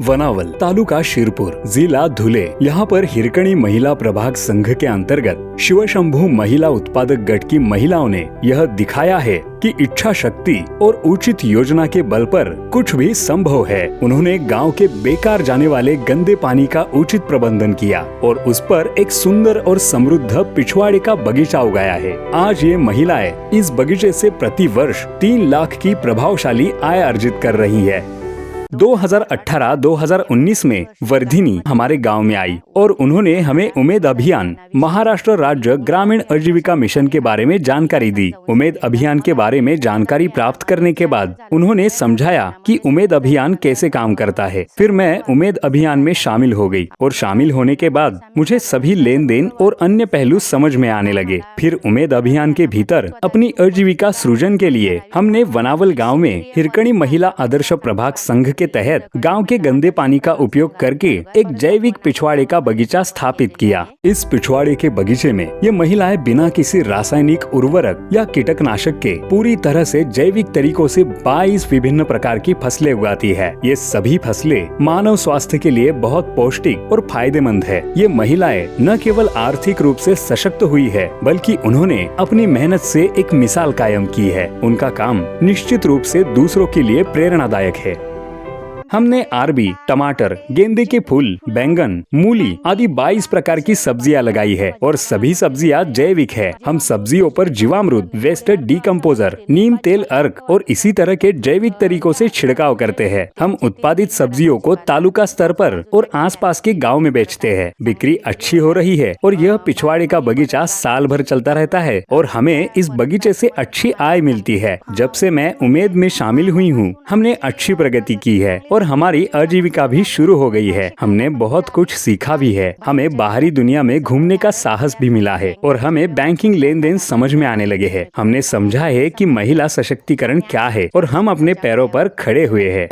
वनावल, तालुका शिरपूर, जिला धुले। यहाँ पर हिरकणी महिला प्रभाग संघ के अंतर्गत शिवशंभू महिला उत्पादक गट की महिलाओं ने यह दिखाया है कि इच्छा शक्ति और उचित योजना के बल पर कुछ भी संभव है। उन्होंने गांव के बेकार जाने वाले गंदे पानी का उचित प्रबंधन किया और उस पर एक सुंदर और समृद्ध पिछवाड़े का बगीचा उगाया है। आज ये महिलाएं इस बगीचे से प्रति वर्ष 3 लाख की प्रभावशाली आय अर्जित कर रही है। 2018-2019 में वर्धिनी हमारे गांव में आई और उन्होंने हमें उमेद अभियान महाराष्ट्र राज्य ग्रामीण आजीविका मिशन के बारे में जानकारी दी। उमेद अभियान के बारे में जानकारी प्राप्त करने के बाद उन्होंने समझाया कि उमेद अभियान कैसे काम करता है। फिर मैं उमेद अभियान में शामिल हो गई और शामिल होने के बाद मुझे सभी लेन देन और अन्य पहलू समझ में आने लगे। फिर उमेद अभियान के भीतर अपनी आजीविका सृजन के लिए हमने वनावल गाँव में हिरकणी महिला आदर्श प्रभाग संघ के तहत गांव के गंदे पानी का उपयोग करके एक जैविक पिछवाड़े का बगीचा स्थापित किया। इस पिछवाड़े के बगीचे में ये महिलाएं बिना किसी रासायनिक उर्वरक या कीटनाशक के पूरी तरह से जैविक तरीकों से 22 विभिन्न प्रकार की फसलें उगाती है। ये सभी फसलें मानव स्वास्थ्य के लिए बहुत पौष्टिक और फायदेमंद है। ये महिलाएं न केवल आर्थिक रूप से सशक्त हुई है, बल्कि उन्होंने अपनी मेहनत से एक मिसाल कायम की है। उनका काम निश्चित रूप से दूसरों के लिए प्रेरणादायक है। हमने अरबी, टमाटर, गेंदे के फूल, बैंगन, मूली आदि 22 प्रकार की सब्जियां लगाई है और सभी सब्जियां जैविक है। हम सब्जियों पर जीवामृत, वेस्ट डिकम्पोजर, नीम तेल अर्क और इसी तरह के जैविक तरीकों से छिड़काव करते हैं। हम उत्पादित सब्जियों को तालुका स्तर पर और आसपास के गाँव में बेचते हैं। बिक्री अच्छी हो रही है और यह पिछवाड़े का बगीचा साल भर चलता रहता है और हमें इस बगीचे से अच्छी आय मिलती है। जब से मैं उमेद में शामिल हुई हूँ, हमने अच्छी प्रगति की है और हमारी आजीविका भी शुरू हो गई है। हमने बहुत कुछ सीखा भी है। हमें बाहरी दुनिया में घूमने का साहस भी मिला है और हमें बैंकिंग लेन देन समझ में आने लगे हैं। हमने समझा है कि महिला सशक्तिकरण क्या है और हम अपने पैरों पर खड़े हुए हैं।